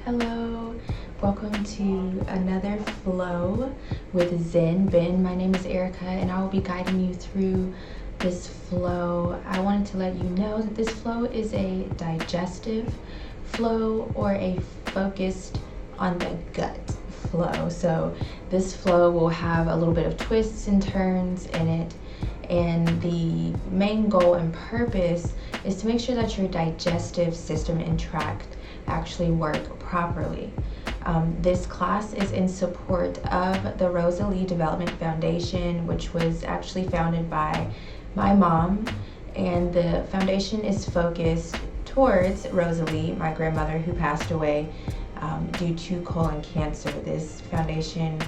Hello, welcome to another flow with Zen Ben. My name is Erica and I will be guiding you through this flow. I wanted to let you know that this flow is a digestive flow or a focused on the gut flow. So this flow will have a little bit of twists and turns in it, and the main goal and purpose is to make sure that your digestive system and tract actually work properly. This class is in support of the Rosa Lee Development Foundation, which was actually founded by my mom, and the foundation is focused towards Rosa Lee, my grandmother who passed away due to colon cancer. This foundation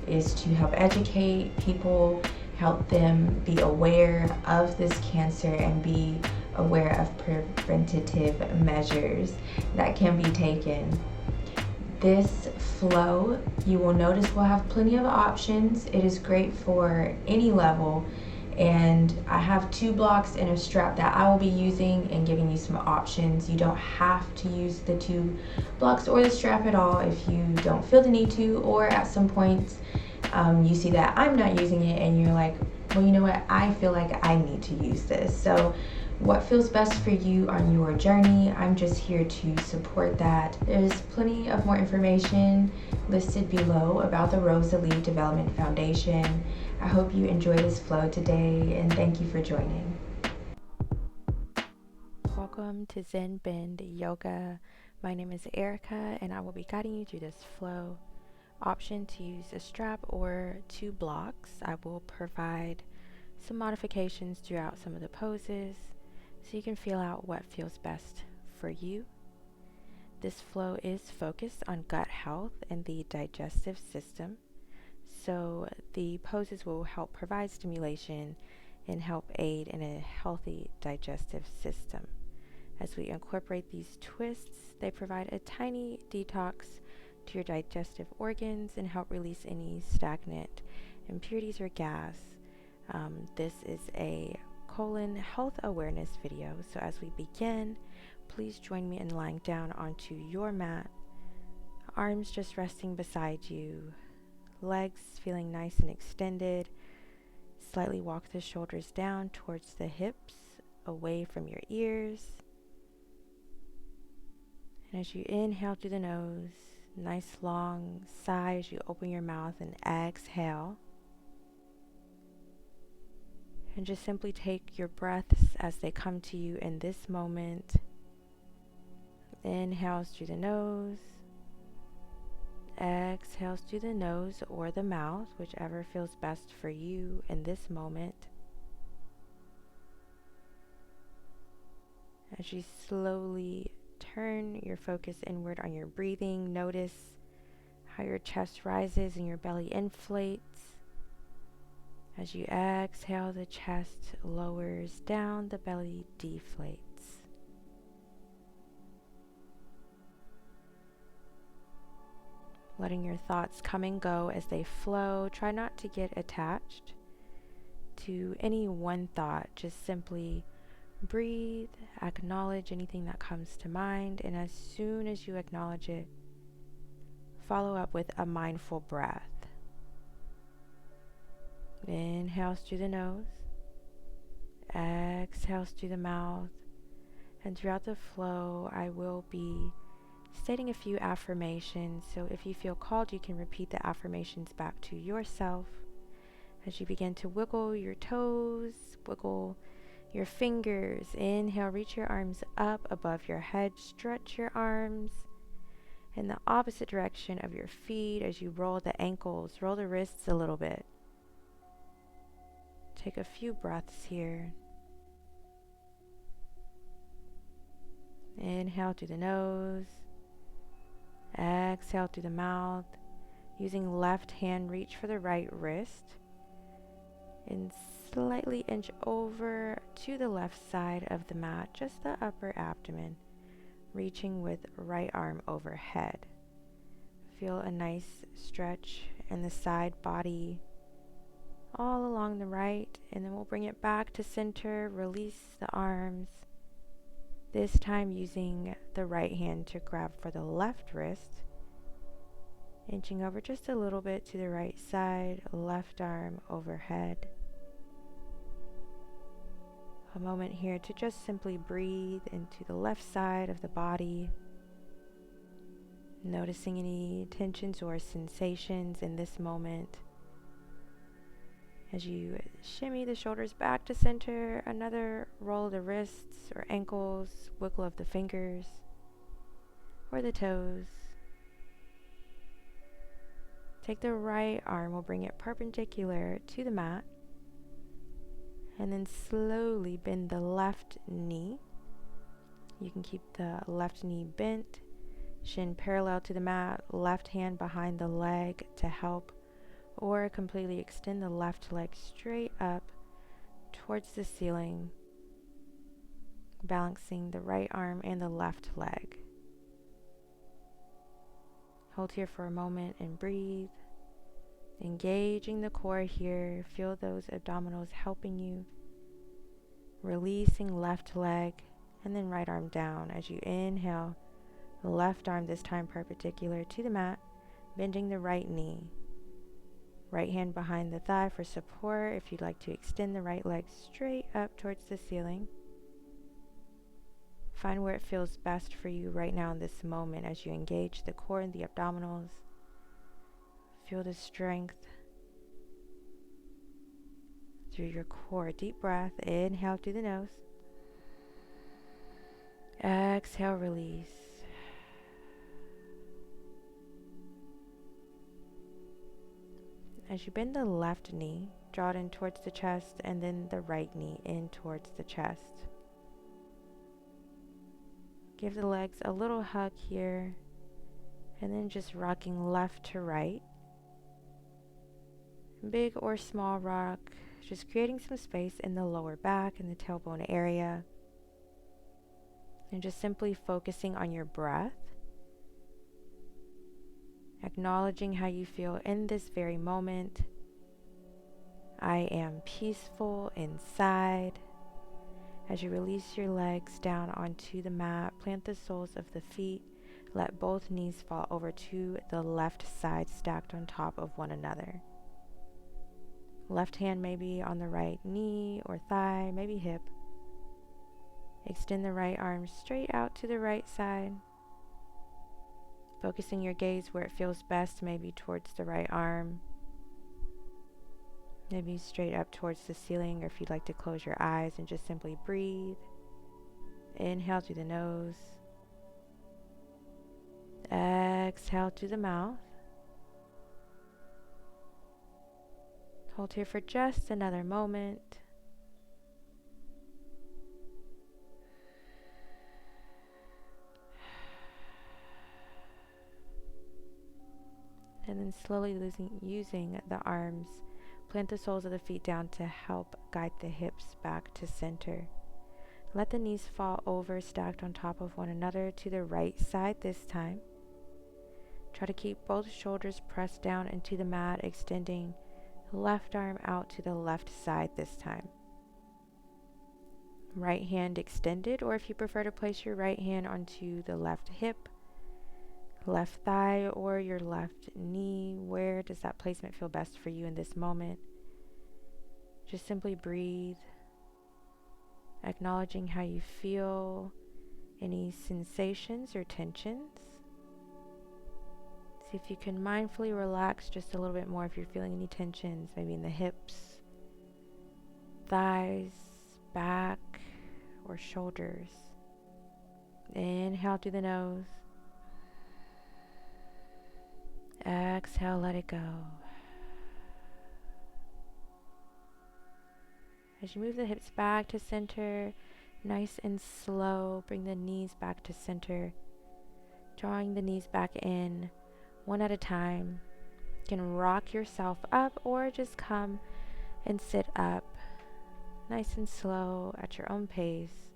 is to help educate people, help them be aware of this cancer, and be aware of preventative measures that can be taken. This flow, you will notice, will have plenty of options. It is great for any level, and I have 2 blocks and a strap that I will be using and giving you some options. You don't have to use the 2 blocks or the strap at all if you don't feel the need to, or at some points you see that I'm not using it and you're like, well, you know what, I feel like I need to use this. So what feels best for you on your journey, I'm just here to support that. There's plenty of more information listed below about the Rosa Lee Development Foundation. I hope you enjoy this flow today, and thank you for joining. Welcome to Zen Bend Yoga. My name is Erica and I will be guiding you through this flow. Option to use a strap or 2 blocks. I will provide some modifications throughout some of the poses so you can feel out what feels best for you. This flow is focused on gut health and the digestive system, so the poses will help provide stimulation and help aid in a healthy digestive system. As we incorporate these twists, they provide a tiny detox to your digestive organs and help release any stagnant impurities or gas. This is a colon health awareness video, so as we begin, please join me in lying down onto your mat, arms just resting beside you, legs feeling nice and extended. Slightly walk the shoulders down towards the hips, away from your ears. And as you inhale through the nose, nice long sigh as you open your mouth and exhale. And just simply take your breaths as they come to you in this moment. Inhales through the nose. Exhales through the nose or the mouth, whichever feels best for you in this moment. As you slowly turn your focus inward on your breathing, notice how your chest rises and your belly inflates. As you exhale, the chest lowers down, the belly deflates. Letting your thoughts come and go as they flow. Try not to get attached to any one thought. Just simply breathe, acknowledge anything that comes to mind, and as soon as you acknowledge it, follow up with a mindful breath. Inhales through the nose, exhales through the mouth, and throughout the flow, I will be stating a few affirmations, so if you feel called, you can repeat the affirmations back to yourself. As you begin to wiggle your toes, wiggle your fingers, inhale, reach your arms up above your head, stretch your arms in the opposite direction of your feet as you roll the ankles, roll the wrists a little bit. Take a few breaths here. Inhale through the nose, exhale through the mouth. Using left hand, reach for the right wrist and slightly inch over to the left side of the mat, just the upper abdomen, reaching with right arm overhead. Feel a nice stretch in the side body all along the right, and then we'll bring it back to center, release the arms, This time using the right hand to grab for the left wrist, inching over just a little bit to the right side, left arm overhead. A moment here to just simply breathe into the left side of the body, noticing any tensions or sensations in this moment. As you shimmy the shoulders back to center, another roll of the wrists or ankles, wiggle of the fingers or the toes. Take the right arm, we'll bring it perpendicular to the mat, and then slowly bend the left knee. You can keep the left knee bent, shin parallel to the mat, left hand behind the leg to help, or completely extend the left leg straight up towards the ceiling, balancing the right arm and the left leg. Hold here for a moment and breathe. Engaging the core here, feel those abdominals helping you. Releasing left leg and then right arm down as you inhale. The left arm this time perpendicular to the mat, bending the right knee. Right hand behind the thigh for support if you'd like to extend the right leg straight up towards the ceiling. Find where it feels best for you right now in this moment as you engage the core and the abdominals. Feel the strength through your core. Deep breath. Inhale through the nose. Exhale, release. As you bend the left knee, draw it in towards the chest, and then the right knee in towards the chest. Give the legs a little hug here, and then just rocking left to right. Big or small rock, just creating some space in the lower back and the tailbone area. And just simply focusing on your breath. Acknowledging how you feel in this very moment. I am peaceful inside. As you release your legs down onto the mat, plant the soles of the feet. Let both knees fall over to the left side, stacked on top of one another. Left hand maybe on the right knee or thigh, maybe hip. Extend the right arm straight out to the right side. Focusing your gaze where it feels best, maybe towards the right arm. Maybe straight up towards the ceiling, or if you'd like to close your eyes and just simply breathe. Inhale through the nose. Exhale through the mouth. Hold here for just another moment. And then slowly using the arms, plant the soles of the feet down to help guide the hips back to center. Let the knees fall over, stacked on top of one another to the right side this time. Try to keep both shoulders pressed down into the mat, extending the left arm out to the left side this time. Right hand extended, or if you prefer to place your right hand onto the left hip, left thigh, or your left knee. Where does that placement feel best for you in this moment? Just simply breathe, acknowledging how you feel, any sensations or tensions. See if you can mindfully relax just a little bit more if you're feeling any tensions, maybe in the hips, thighs, back, or shoulders. Inhale through the nose. Exhale, let it go. As you move the hips back to center, nice and slow, bring the knees back to center, drawing the knees back in one at a time. You can rock yourself up or just come and sit up, nice and slow at your own pace.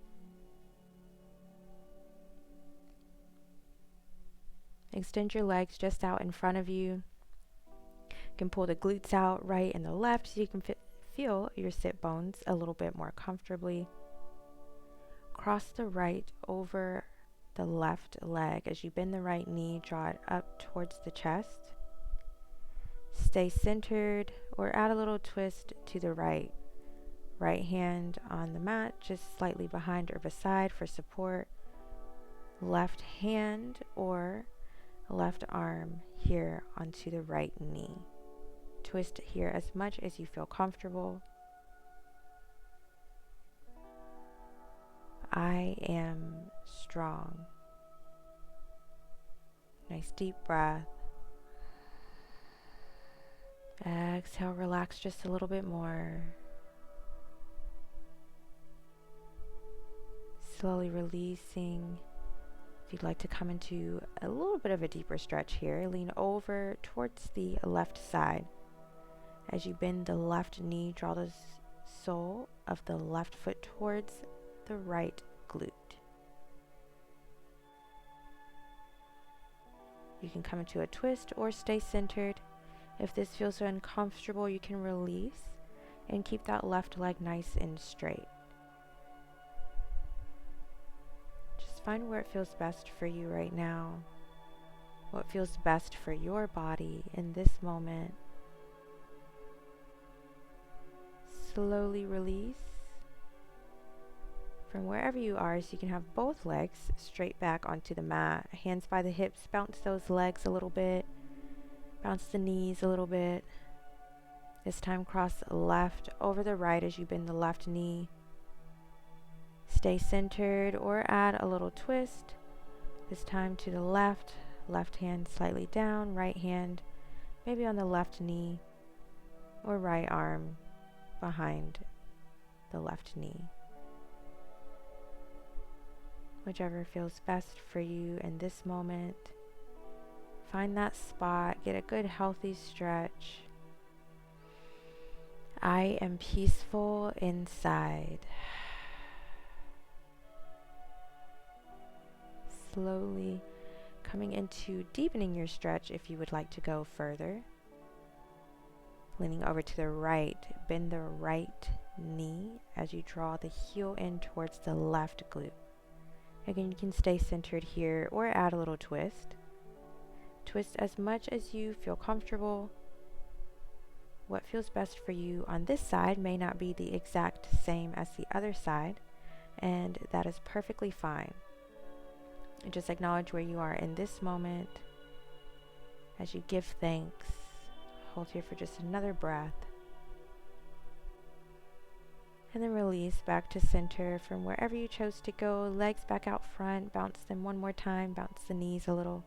Extend your legs just out in front of you. You can pull the glutes out right and the left so you can feel your sit bones a little bit more comfortably. cross the right over the left leg. As you bend the right knee, draw it up towards the chest. Stay centered or add a little twist to the right. Right hand on the mat, just slightly behind or beside for support. Left hand or left arm here onto the right knee. Twist here as much as you feel comfortable. I am strong. Nice deep breath. Exhale, relax just a little bit more. Slowly releasing. If you'd like to come into a little bit of a deeper stretch here, lean over towards the left side. As you bend the left knee, draw the sole of the left foot towards the right glute. You can come into a twist or stay centered. If this feels uncomfortable, you can release and keep that left leg nice and straight. Just find where it feels best for you right now, what feels best for your body in this moment. Slowly release from wherever you are so you can have both legs straight back onto the mat. Hands by the hips, bounce those legs a little bit, bounce the knees a little bit. This time cross left over the right as you bend the left knee. Stay centered or add a little twist. This time to the left, left hand slightly down, right hand maybe on the left knee or right arm behind the left knee. Whichever feels best for you in this moment. Find that spot, get a good healthy stretch. I am peaceful inside. Slowly coming into deepening your stretch if you would like to go further. Leaning over to the right, bend the right knee as you draw the heel in towards the left glute. Again, you can stay centered here or add a little twist. Twist as much as you feel comfortable. What feels best for you on this side may not be the exact same as the other side, and that is perfectly fine. And just acknowledge where you are in this moment as you give thanks. Hold here for just another breath. And then release back to center from wherever you chose to go. Legs back out front. Bounce them one more time. Bounce the knees a little.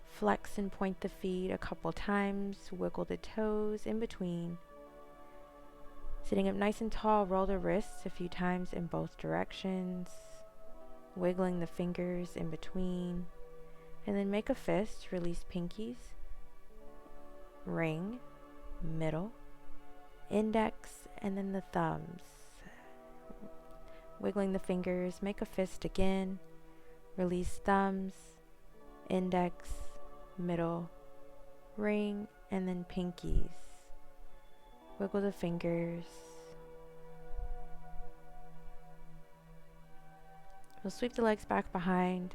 Flex and point the feet a couple times. Wiggle the toes in between. Sitting up nice and tall, roll the wrists a few times in both directions. Wiggling the fingers in between. And then make a fist. Release pinkies. Ring. Middle. Index. And then the thumbs. Wiggling the fingers. Make a fist again. Release thumbs. Index. Middle, ring, and then pinkies. Wiggle the fingers. We'll sweep the legs back behind,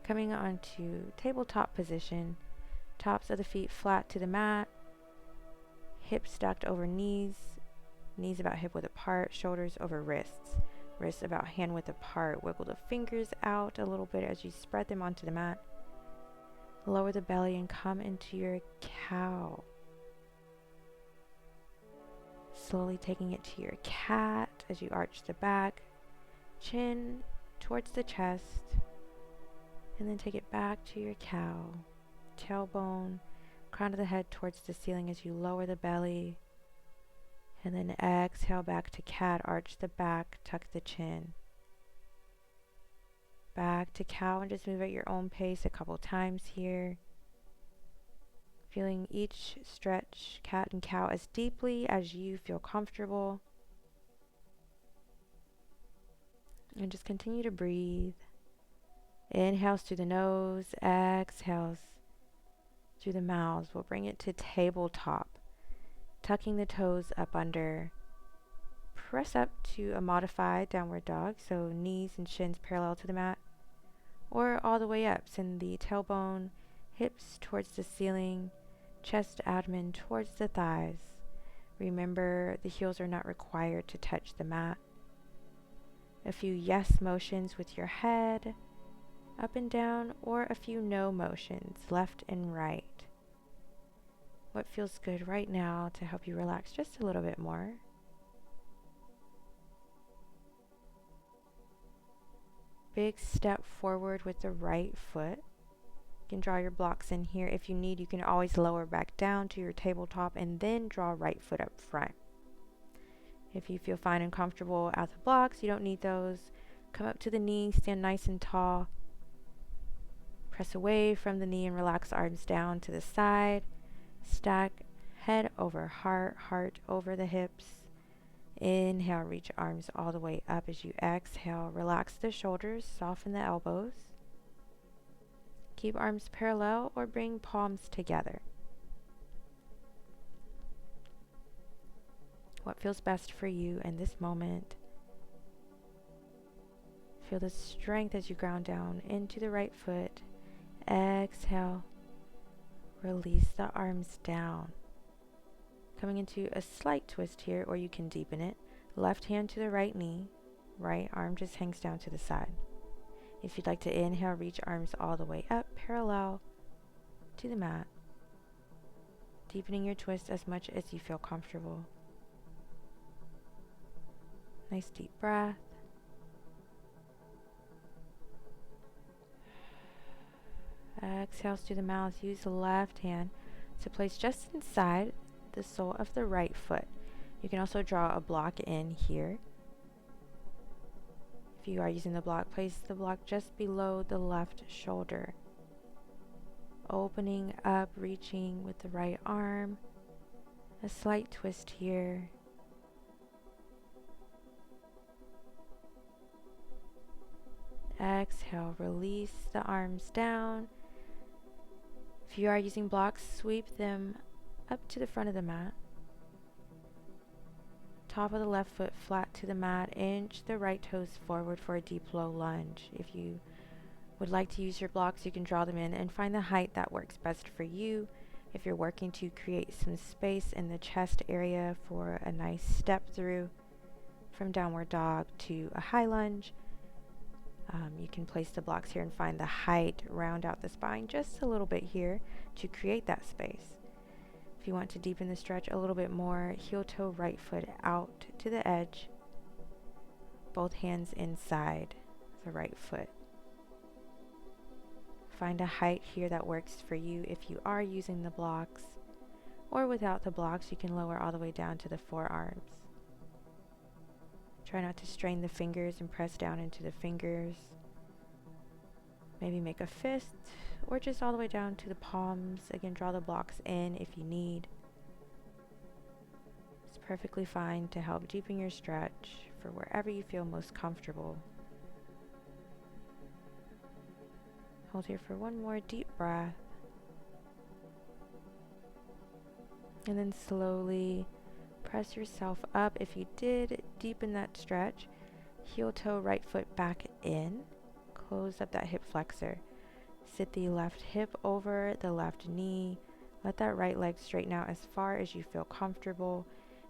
coming onto tabletop position. Tops of the feet flat to the mat. Hips stacked over knees. Knees about hip width apart. Shoulders over wrists. Wrists about hand width apart. Wiggle the fingers out a little bit as you spread them onto the mat. Lower the belly and come into your cow. Slowly taking it to your cat as you arch the back, chin towards the chest, and then take it back to your cow. Tailbone, crown of the head towards the ceiling as you lower the belly, and then exhale back to cat, arch the back, tuck the chin. Back to cow and just move at your own pace a couple times here. Feeling each stretch, cat and cow, as deeply as you feel comfortable. And just continue to breathe. Inhales through the nose, exhales through the mouth. We'll bring it to tabletop. Tucking the toes up under. press up to a modified downward dog, so knees and shins parallel to the mat, or all the way up. Send the tailbone, hips towards the ceiling, chest, abdomen towards the thighs. Remember, the heels are not required to touch the mat. A few yes motions with your head, up and down, or a few no motions, left and right. What feels good right now to help you relax just a little bit more? Big step forward with the right foot. You can draw your blocks in here. If you need, you can always lower back down to your tabletop and then draw right foot up front. If you feel fine and comfortable at the blocks, you don't need those. Come up to the knee, stand nice and tall. Press away from the knee and relax arms down to the side. Stack head over heart, heart over the hips. Inhale, reach arms all the way up as you exhale. Relax the shoulders, soften the elbows. Keep arms parallel or bring palms together. What feels best for you in this moment? Feel the strength as you ground down into the right foot. Exhale. Release the arms down. Coming into a slight twist here, or you can deepen it. Left hand to the right knee. Right arm just hangs down to the side. If you'd like to inhale, reach arms all the way up, parallel to the mat. Deepening your twist as much as you feel comfortable. Nice deep breath. Exhales through the mouth. Use the left hand to place just inside the sole of the right foot. You can also draw a block in here. If you are using the block, place the block just below the left shoulder. Opening up, reaching with the right arm. A slight twist here. Exhale, release the arms down. If you are using blocks, sweep them up to the front of the mat. Top of the left foot flat to the mat. Inch the right toes forward for a deep low lunge. If you would like to use your blocks, you can draw them in and find the height that works best for you. If you're working to create some space in the chest area for a nice step through from downward dog to a high lunge, you can place the blocks here and find the height, round out the spine just a little bit here to create that space. If you want to deepen the stretch a little bit more, heel toe right foot out to the edge, both hands inside the right foot. Find a height here that works for you if you are using the blocks, or without the blocks, you can lower all the way down to the forearms. Try not to strain the fingers and press down into the fingers. Maybe make a fist or just all the way down to the palms. Again, draw the blocks in if you need. It's perfectly fine to help deepen your stretch for wherever you feel most comfortable. Hold here for one more deep breath. And then slowly press yourself up. If you did deepen that stretch, heel toe right foot back in. Close up that hip flexor. Sit the left hip over the left knee. Let that right leg straighten out as far as you feel comfortable.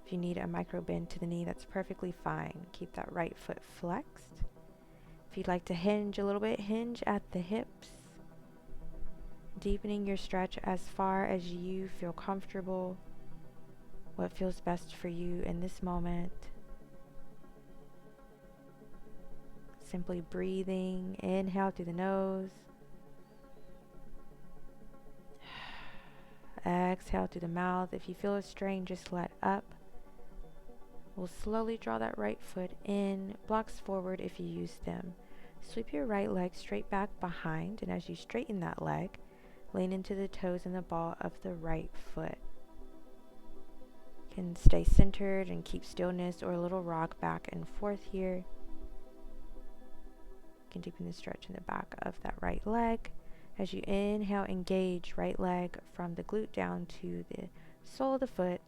If you need a micro bend to the knee, that's perfectly fine. Keep that right foot flexed. If you'd like to hinge a little bit, hinge at the hips. Deepening your stretch as far as you feel comfortable. What feels best for you in this moment. Simply breathing. Inhale through the nose. Exhale through the mouth. If you feel a strain, just let up. We'll slowly draw that right foot in. Blocks forward if you use them. Sweep your right leg straight back behind, and as you straighten that leg, lean into the toes and the ball of the right foot. You can stay centered and keep stillness or a little rock back and forth here. You can deepen the stretch in the back of that right leg. As you inhale, engage right leg from the glute down to the sole of the foot.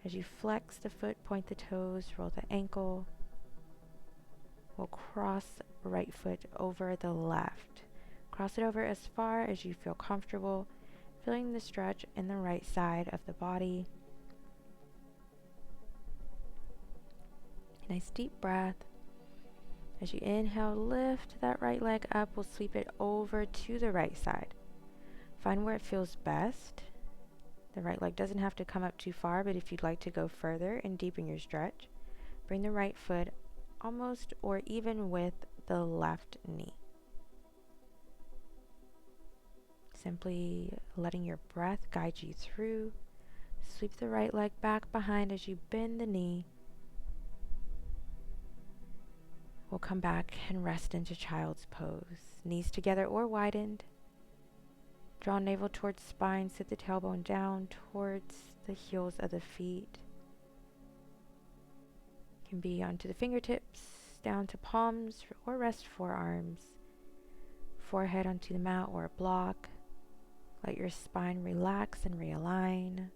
As you flex the foot, point the toes, roll the ankle. We'll cross right foot over the left. Cross it over as far as you feel comfortable, feeling the stretch in the right side of the body. Nice deep breath. As you inhale, lift that right leg up. We'll sweep it over to the right side. Find where it feels best. The right leg doesn't have to come up too far, but if you'd like to go further and deepen your stretch, bring the right foot almost or even with the left knee. Simply letting your breath guide you through. Sweep the right leg back behind as you bend the knee. We'll come back and rest into child's pose. Knees together or widened. Draw navel towards spine, sit the tailbone down towards the heels of the feet. Can be onto the fingertips, down to palms, or rest forearms. Forehead onto the mat or a block. Let your spine relax and realign.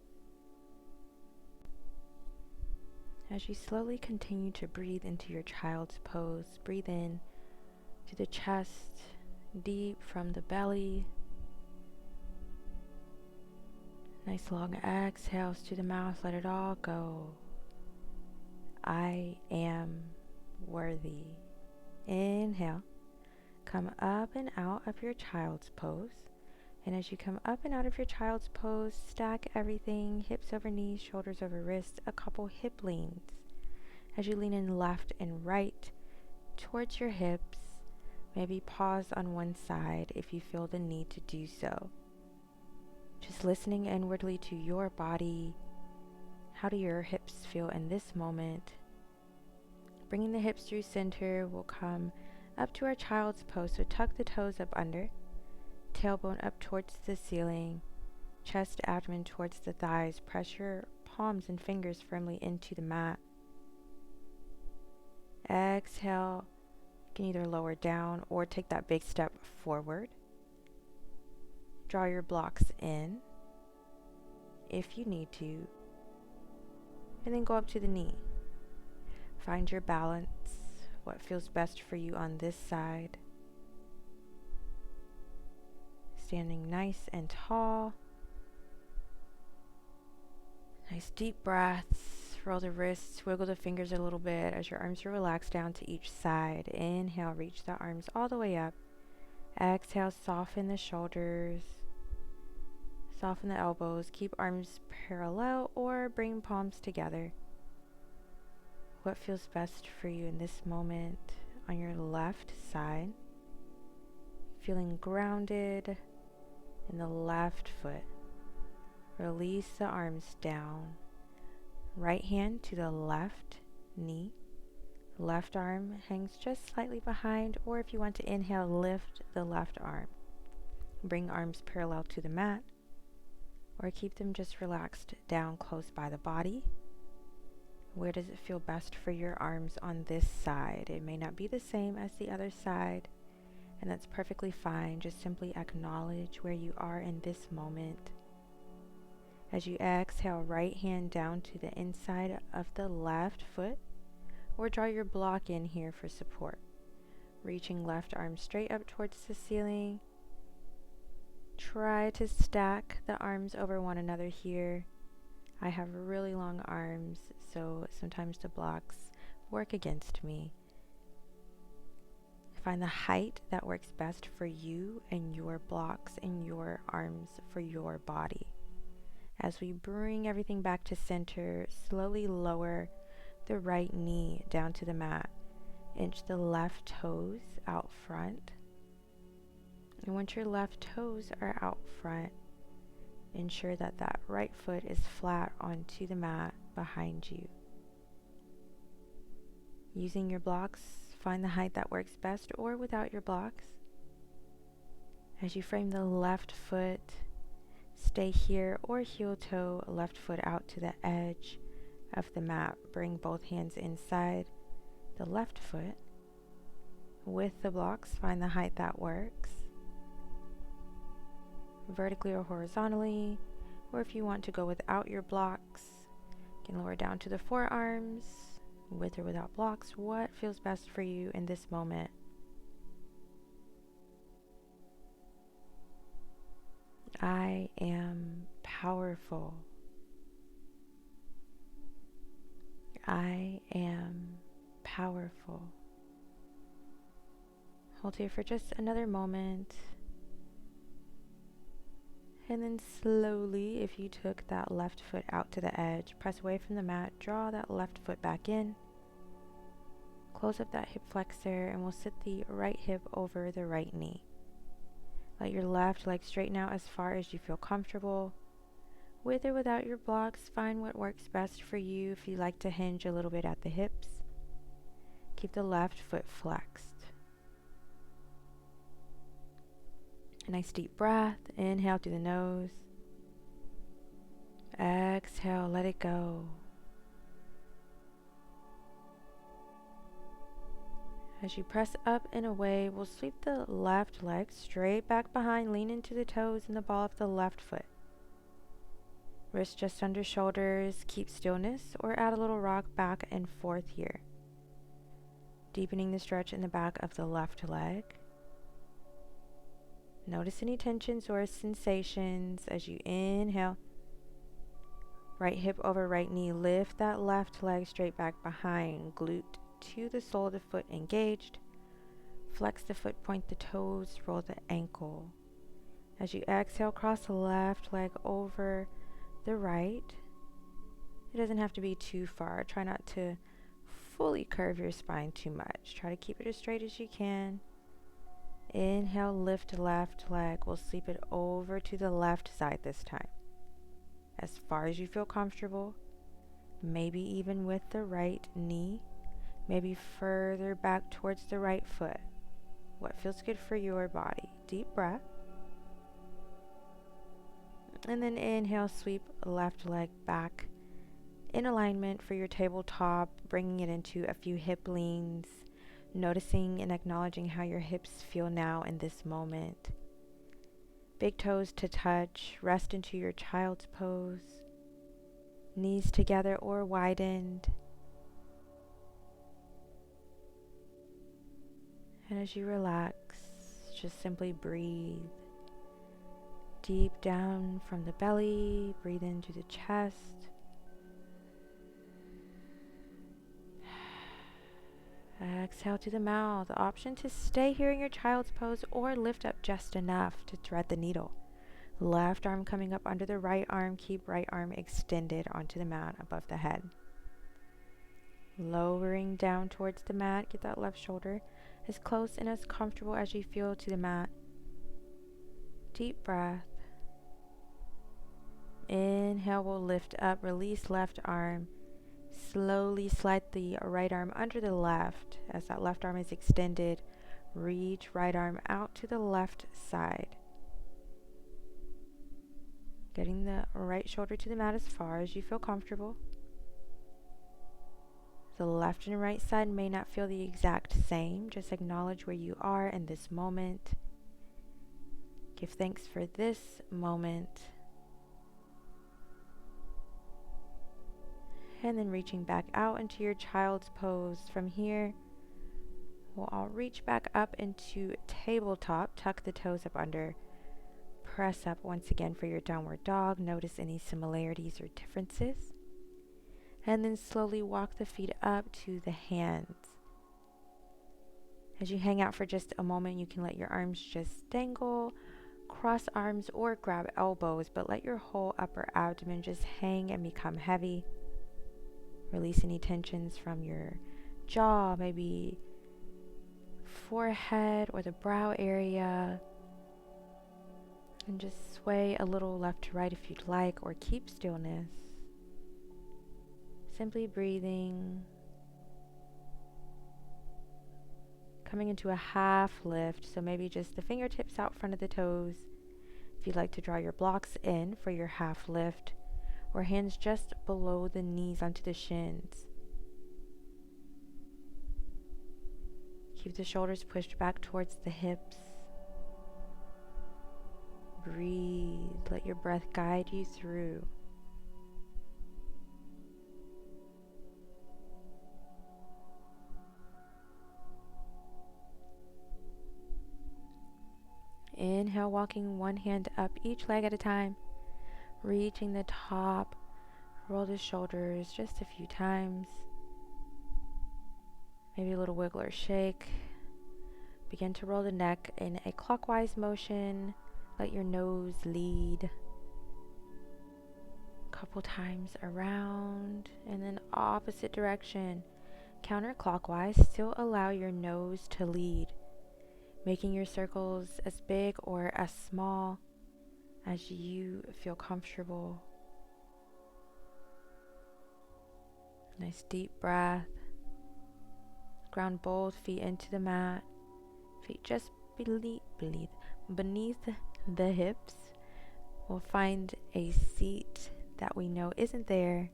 As you slowly continue to breathe into your child's pose, breathe in to the chest, deep from the belly. Nice long exhales to the mouth, let it all go. I am worthy. Inhale, come up and out of your child's pose. And as you come up and out of your child's pose, stack everything, hips over knees, shoulders over wrists, a couple hip leans. As you lean in left and right towards your hips, maybe pause on one side if you feel the need to do so. Just listening inwardly to your body. How do your hips feel in this moment? Bringing the hips through center, we'll come up to our child's pose. So tuck the toes up under. Tailbone up towards the ceiling, chest, abdomen towards the thighs. Press your palms and fingers firmly into the mat. Exhale. You can either lower down or take that big step forward. Draw your blocks in if you need to, and then go up to the knee. Find your balance, what feels best for you on this side. Standing nice and tall. Nice deep breaths. Roll the wrists, wiggle the fingers a little bit as your arms are relaxed down to each side. Inhale, reach the arms all the way up. Exhale, soften the shoulders. Soften the elbows. Keep arms parallel or bring palms together. What feels best for you in this moment on your left side? Feeling grounded in the left foot. Release the arms down. Right hand to the left knee. Left arm hangs just slightly behind, or if you want to inhale, lift the left arm. Bring arms parallel to the mat, or keep them just relaxed down close by the body. Where does it feel best for your arms on this side? It may not be the same as the other side, and that's perfectly fine. Just simply acknowledge where you are in this moment. As you exhale, right hand down to the inside of the left foot, or draw your block in here for support. Reaching left arm straight up towards the ceiling. Try to stack the arms over one another here. I have really long arms, so sometimes the blocks work against me. Find the height that works best for you and your blocks and your arms for your body. As we bring everything back to center, slowly lower the right knee down to the mat. Inch the left toes out front. And once your left toes are out front, ensure that that right foot is flat onto the mat behind you. Using your blocks, find the height that works best, or without your blocks. As you frame the left foot, stay here or heel toe left foot out to the edge of the mat. Bring both hands inside the left foot. With the blocks, find the height that works. Vertically or horizontally, or if you want to go without your blocks, You can lower down to the forearms, with or without blocks. What feels best for you in this moment? I am powerful. I am powerful. Hold here for just another moment. And then slowly, if you took that left foot out to the edge, press away from the mat, draw that left foot back in. Close up that hip flexor, and we'll sit the right hip over the right knee. Let your left leg straighten out as far as you feel comfortable. With or without your blocks, find what works best for you. If you like to hinge a little bit at the hips, keep the left foot flexed. A nice deep breath. Inhale through the nose. Exhale, let it go. As you press up and away, we'll sweep the left leg straight back behind, lean into the toes and the ball of the left foot. Wrist just under shoulders, keep stillness or add a little rock back and forth here. Deepening the stretch in the back of the left leg. Notice any tensions or sensations as you inhale. Right hip over right knee, lift that left leg straight back behind, glute to the sole of the foot engaged. Flex the foot, point the toes, roll the ankle. As you exhale, cross the left leg over the right. It doesn't have to be too far. Try not to fully curve your spine too much. Try to keep it as straight as you can. Inhale, lift left leg. We'll sweep it over to the left side this time. As far as you feel comfortable. Maybe even with the right knee. Maybe further back towards the right foot. What feels good for your body. Deep breath. And then inhale, sweep left leg back in alignment for your tabletop, bringing it into a few hip leans, noticing and acknowledging how your hips feel now in this moment. Big toes to touch, rest into your child's pose, knees together or widened. And as you relax, just simply breathe. Deep down from the belly, breathe into the chest. Exhale to the mouth. The option to stay here in your child's pose or lift up just enough to thread the needle. Left arm coming up under the right arm. Keep right arm extended onto the mat above the head. Lowering down towards the mat. Get that left shoulder as close and as comfortable as you feel to the mat. Deep breath. Inhale, we'll lift up, release left arm. Slowly slide the right arm under the left. As that left arm is extended, reach right arm out to the left side. Getting the right shoulder to the mat as far as you feel comfortable. The left and right side may not feel the exact same. Just acknowledge where you are in this moment. Give thanks for this moment. And then reaching back out into your child's pose. From here, we'll all reach back up into tabletop. Tuck the toes up under. Press up once again for your downward dog. Notice any similarities or differences. And then slowly walk the feet up to the hands. As you hang out for just a moment, you can let your arms just dangle, cross arms, or grab elbows, but let your whole upper abdomen just hang and become heavy. Release any tensions from your jaw, maybe forehead or the brow area. And just sway a little left to right if you'd like, or keep stillness. Simply breathing. Coming into a half lift, so maybe just the fingertips out front of the toes. If you'd like to draw your blocks in for your half lift, or hands just below the knees onto the shins. Keep the shoulders pushed back towards the hips. Breathe. Let your breath guide you through. Inhale, walking one hand up each leg at a time, reaching the top. Roll the shoulders just a few times. Maybe a little wiggle or shake. Begin to roll the neck in a clockwise motion. Let your nose lead. A couple times around, and then opposite direction. Counterclockwise, still allow your nose to lead, making your circles as big or as small as you feel comfortable. Nice deep breath. Ground both feet into the mat. Feet just beneath the hips. We'll find a seat that we know isn't there.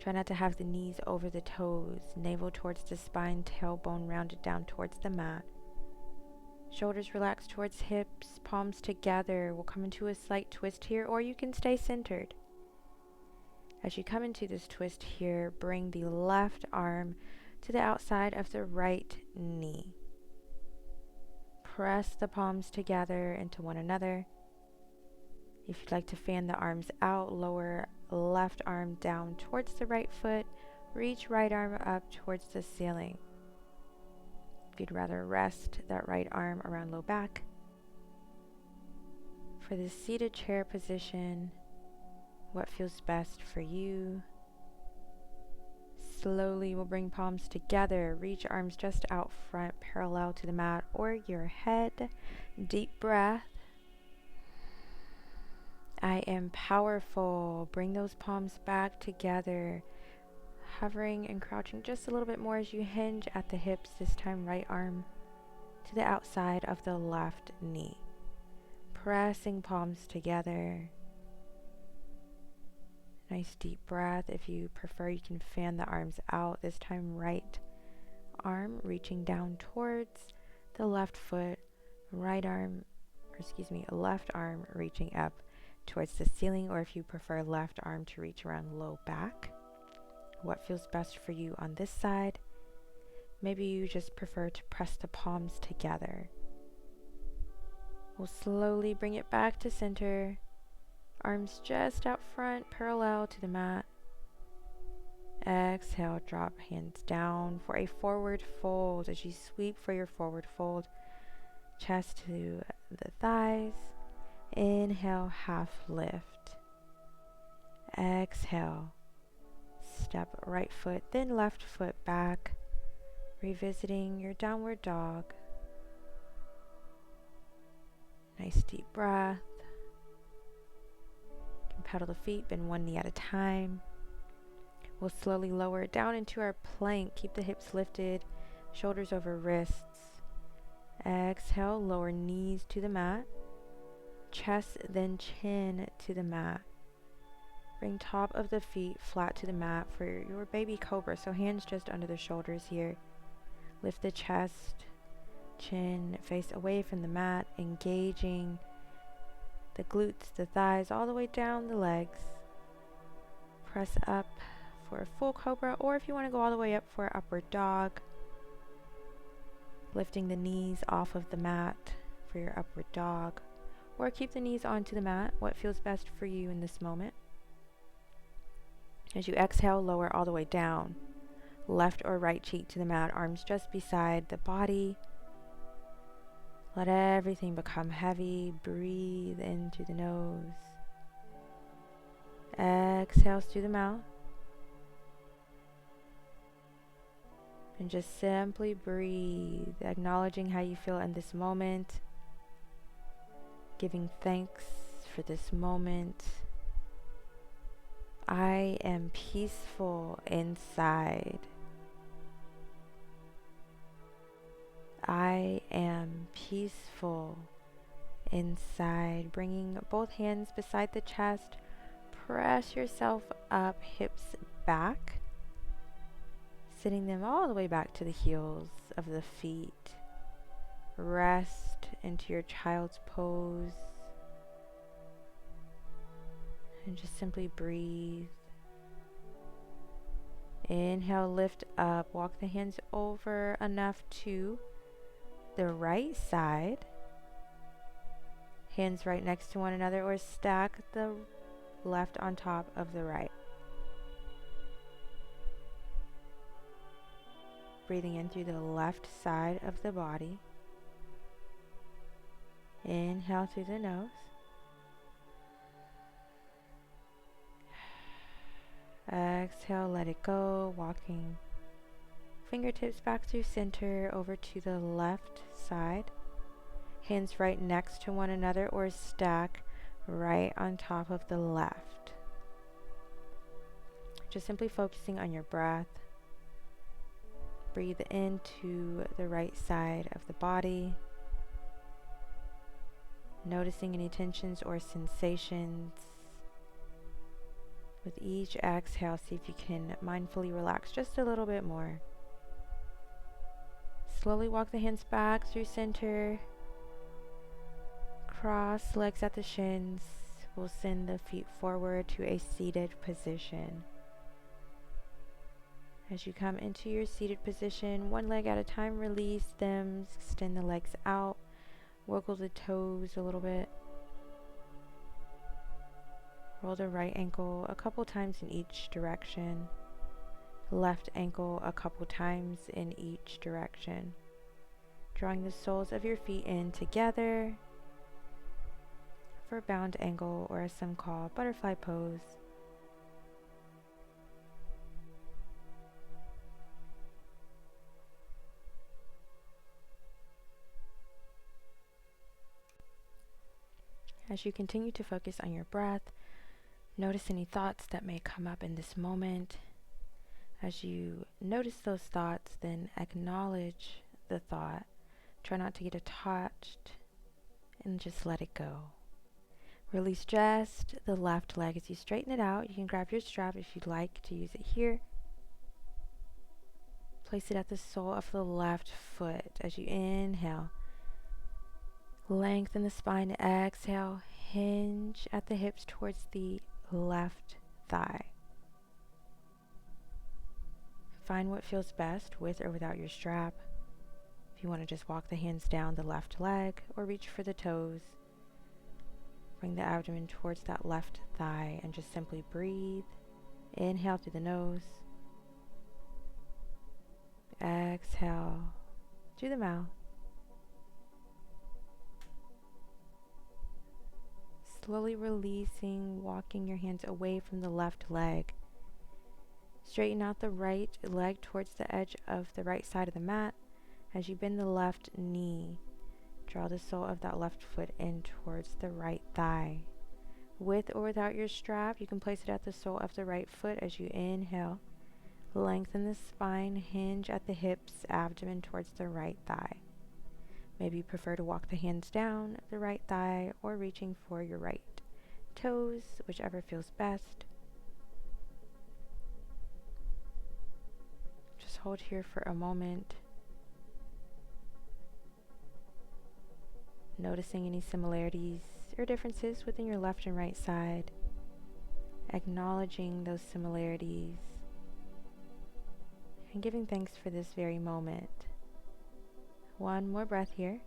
Try not to have the knees over the toes, navel towards the spine, tailbone rounded down towards the mat. Shoulders relaxed towards hips, palms together. We'll come into a slight twist here, or you can stay centered. As you come into this twist here, bring the left arm to the outside of the right knee. Press the palms together into one another. If you'd like to fan the arms out, lower left arm down towards the right foot. Reach right arm up towards the ceiling. If you'd rather rest that right arm around low back. For the seated chair position, what feels best for you. Slowly we'll bring palms together, reach arms just out front, parallel to the mat or your head. Deep breath. I am powerful. Bring those palms back together, hovering and crouching just a little bit more as you hinge at the hips, this time right arm to the outside of the left knee. Pressing palms together. Nice deep breath. If you prefer, you can fan the arms out. This time right arm reaching down towards the left foot, left arm reaching up towards the ceiling, or if you prefer, left arm to reach around low back. What feels best for you on this side? Maybe you just prefer to press the palms together. We'll slowly bring it back to center. Arms just out front, parallel to the mat. Exhale, drop hands down for a forward fold. As you sweep for your forward fold, chest to the thighs. Inhale, half lift. Exhale, step right foot, then left foot back, revisiting your downward dog. Nice deep breath. You can pedal the feet, bend one knee at a time. We'll slowly lower it down into our plank. Keep the hips lifted, shoulders over wrists. Exhale, lower knees to the mat. Chest, then chin to the mat. Bring top of the feet flat to the mat for your baby cobra. So hands just under the shoulders here. Lift the chest, chin, face away from the mat, engaging the glutes, the thighs, all the way down the legs. Press up for a full cobra, or if you want to go all the way up for upward dog. Lifting the knees off of the mat for your upward dog. Or keep the knees onto the mat, what feels best for you in this moment. As you exhale, lower all the way down. Left or right cheek to the mat, arms just beside the body. Let everything become heavy. Breathe in through the nose. Exhale through the mouth. And just simply breathe, acknowledging how you feel in this moment. Giving thanks for this moment. I am peaceful inside. I am peaceful inside. Bringing both hands beside the chest. Press yourself up, hips back. Sitting them all the way back to the heels of the feet. Rest into your child's pose. And just simply breathe. Inhale, lift up. Walk the hands over enough to the right side. Hands right next to one another, or stack the left on top of the right. Breathing in through the left side of the body. Inhale through the nose. Exhale, let it go, walking fingertips back through center over to the left side. Hands right next to one another, or stack right on top of the left. Just simply focusing on your breath. Breathe into the right side of the body. Noticing any tensions or sensations. With each exhale, see if you can mindfully relax just a little bit more. Slowly walk the hands back through center. Cross legs at the shins. We'll send the feet forward to a seated position. As you come into your seated position, one leg at a time, release them, extend the legs out, wiggle the toes a little bit. Roll the right ankle a couple times in each direction. Left ankle a couple times in each direction. Drawing the soles of your feet in together for a bound angle, or as some call butterfly pose. As you continue to focus on your breath, notice any thoughts that may come up in this moment. As you notice those thoughts, then acknowledge the thought. Try not to get attached and just let it go. Release just the left leg as you straighten it out. You can grab your strap if you'd like to use it here. Place it at the sole of the left foot as you inhale. Lengthen the spine. Exhale. Hinge at the hips towards the left thigh. Find what feels best with or without your strap. If you want to just walk the hands down the left leg or reach for the toes, bring the abdomen towards that left thigh and just simply breathe. Inhale through the nose. Exhale through the mouth. Slowly releasing, walking your hands away from the left leg. Straighten out the right leg towards the edge of the right side of the mat. As you bend the left knee, draw the sole of that left foot in towards the right thigh. With or without your strap, you can place it at the sole of the right foot as you inhale. Lengthen the spine, hinge at the hips, abdomen towards the right thigh. Maybe you prefer to walk the hands down the right thigh or reaching for your right toes, whichever feels best. Just hold here for a moment. Noticing any similarities or differences within your left and right side. Acknowledging those similarities. And giving thanks for this very moment. One more breath here.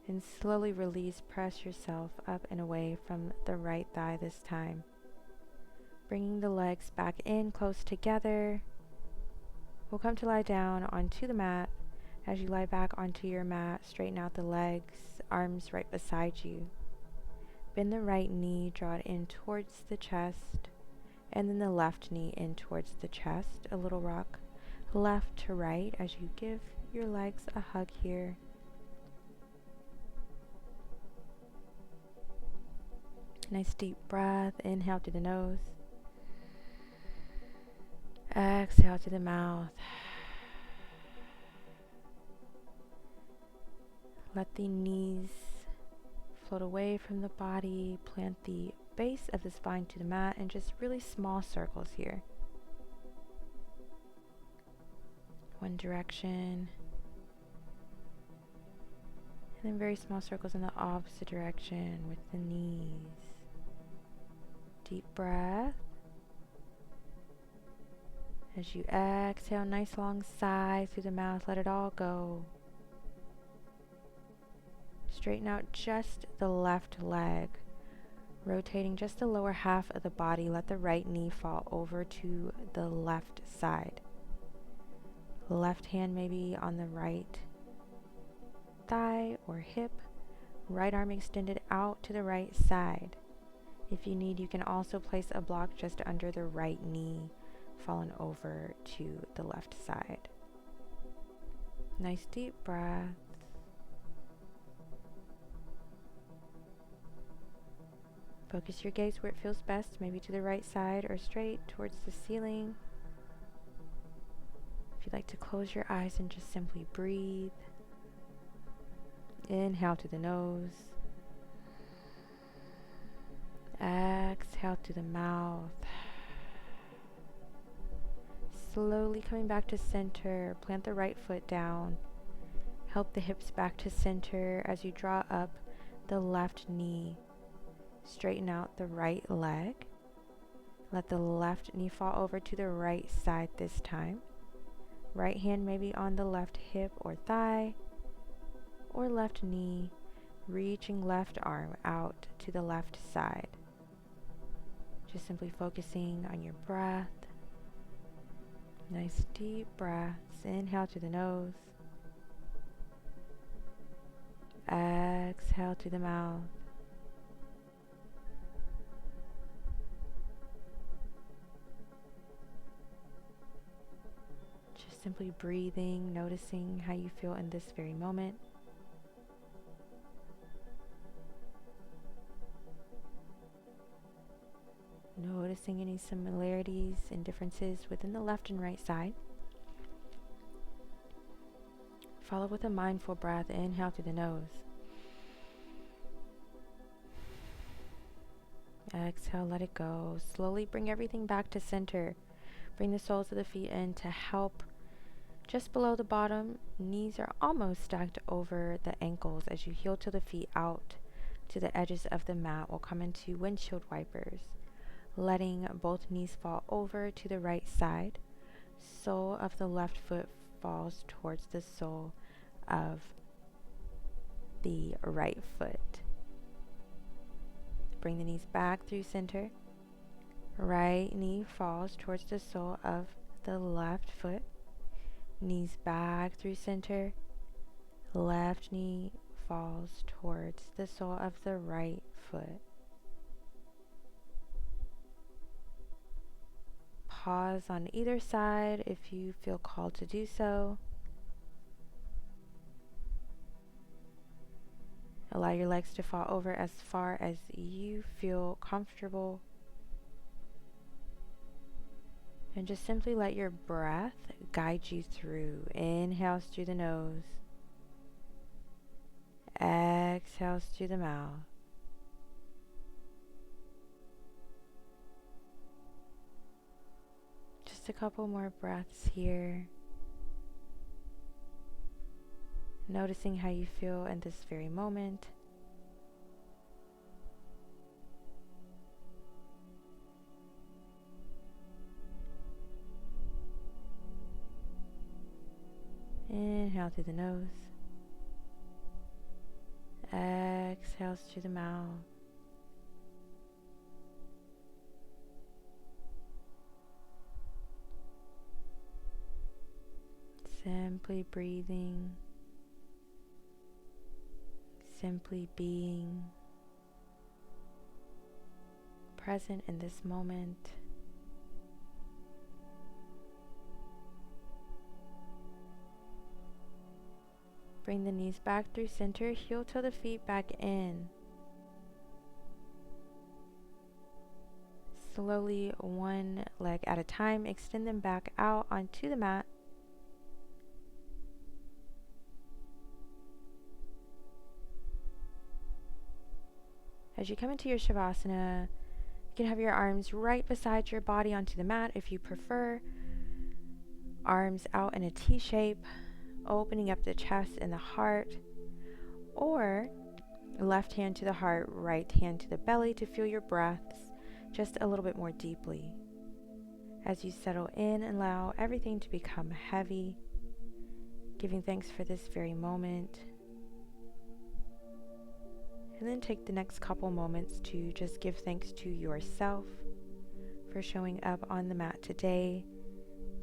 And slowly release, press yourself up and away from the right thigh this time. Bringing the legs back in close together. We'll come to lie down onto the mat. As you lie back onto your mat, straighten out the legs, arms right beside you. Bend the right knee, draw it in towards the chest, and then the left knee in towards the chest. A little rock left to right as you give your legs a hug here. Nice deep breath. Inhale through the nose. Exhale through the mouth. Let the knees float away from the body. Plant the base of the spine to the mat and just really small circles here. One direction. And then very small circles in the opposite direction with the knees. Deep breath. As you exhale, nice long sigh through the mouth. Let it all go. Straighten out just the left leg, rotating just the lower half of the body. Let the right knee fall over to the left side. Left hand maybe on the right thigh or hip. Right arm extended out to the right side. If you need, you can also place a block just under the right knee, fallen over to the left side. Nice deep breath. Focus your gaze where it feels best, maybe to the right side or straight towards the ceiling. If you'd like to close your eyes and just simply breathe. Inhale to the nose. Exhale to the mouth. Slowly coming back to center. Plant the right foot down. Help the hips back to center as you draw up the left knee. Straighten out the right leg. Let the left knee fall over to the right side this time. Right hand maybe on the left hip or thigh, or left knee, reaching left arm out to the left side. Just simply focusing on your breath. Nice deep breaths. Inhale to the nose. Exhale to the mouth. Just simply breathing, noticing how you feel in this very moment. Noticing any similarities and differences within the left and right side. Follow with a mindful breath. Inhale through the nose. Exhale, let it go. Slowly bring everything back to center. Bring the soles of the feet in to help just below the bottom. Knees are almost stacked over the ankles as you heel to the feet out to the edges of the mat. We'll come into windshield wipers. Letting both knees fall over to the right side. Sole of the left foot falls towards the sole of the right foot. Bring the knees back through center. Right knee falls towards the sole of the left foot. Knees back through center. Left knee falls towards the sole of the right foot. Pause on either side if you feel called to do so. Allow your legs to fall over as far as you feel comfortable. And just simply let your breath guide you through. Inhales through the nose. Exhales through the mouth. Just a couple more breaths here. Noticing how you feel in this very moment. Inhale through the nose. Exhales through the mouth. Simply breathing. Simply being present in this moment. Bring the knees back through center, heel toe the feet back in. Slowly, one leg at a time, extend them back out onto the mat. As you come into your Shavasana, you can have your arms right beside your body onto the mat if you prefer. Arms out in a T shape, opening up the chest and the heart. Or left hand to the heart, right hand to the belly to feel your breaths just a little bit more deeply. As you settle in, allow everything to become heavy, giving thanks for this very moment. And then take the next couple moments to just give thanks to yourself for showing up on the mat today.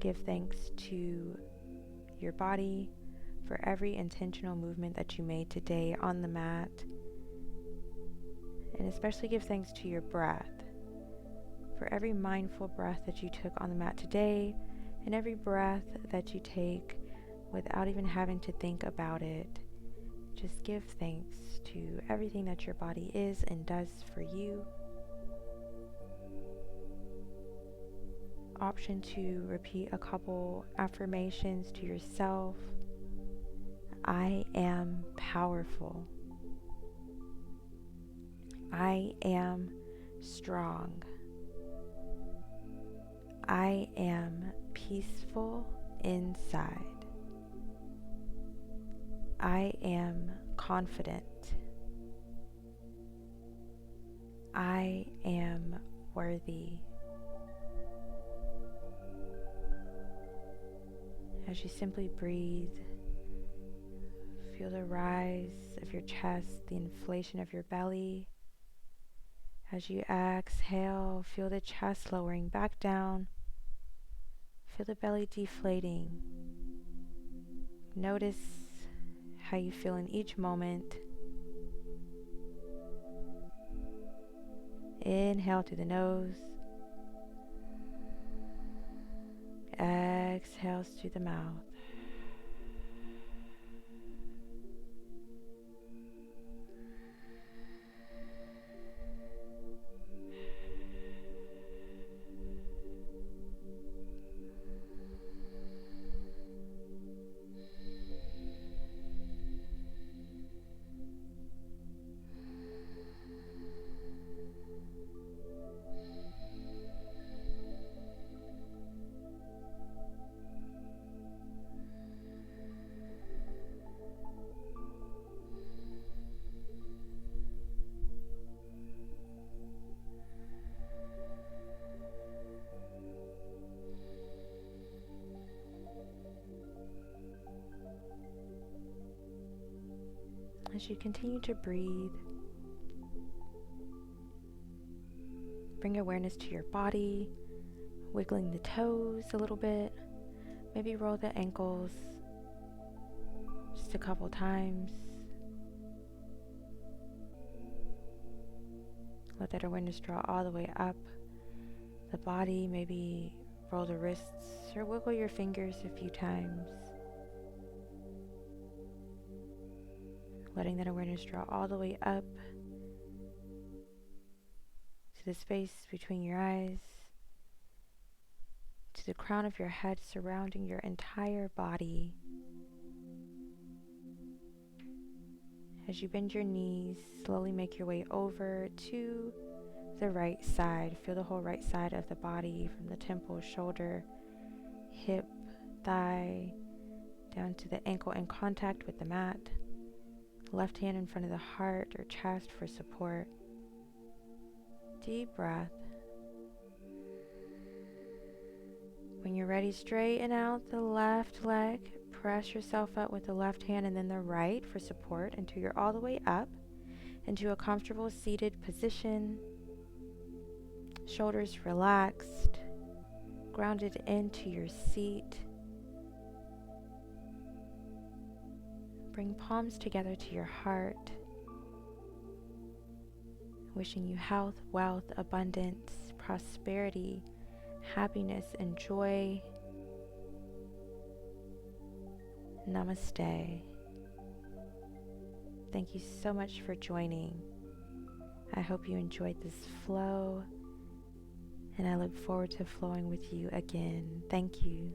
Give thanks to your body for every intentional movement that you made today on the mat. And especially give thanks to your breath for every mindful breath that you took on the mat today, and every breath that you take without even having to think about it. Just give thanks to everything that your body is and does for you. Option to repeat a couple affirmations to yourself. I am powerful. I am strong. I am peaceful inside. I am confident. I am worthy. As you simply breathe, feel the rise of your chest, the inflation of your belly. As you exhale, feel the chest lowering back down. Feel the belly deflating. Notice how you feel in each moment. Inhale through the nose. Exhale through the mouth. As you continue to breathe, bring awareness to your body, wiggling the toes a little bit. Maybe roll the ankles just a couple times. Let that awareness draw all the way up the body. Maybe roll the wrists or wiggle your fingers a few times. Letting that awareness draw all the way up to the space between your eyes, to the crown of your head, surrounding your entire body. As you bend your knees, slowly make your way over to the right side. Feel the whole right side of the body, from the temple, shoulder, hip, thigh, down to the ankle in contact with the mat. Left hand in front of the heart or chest for support. Deep breath. When you're ready, straighten out the left leg. Press yourself up with the left hand and then the right for support until you're all the way up into a comfortable seated position. Shoulders relaxed, grounded into your seat. Bring palms together to your heart. Wishing you health, wealth, abundance, prosperity, happiness, and joy. Namaste. Thank you so much for joining. I hope you enjoyed this flow, and I look forward to flowing with you again. Thank you.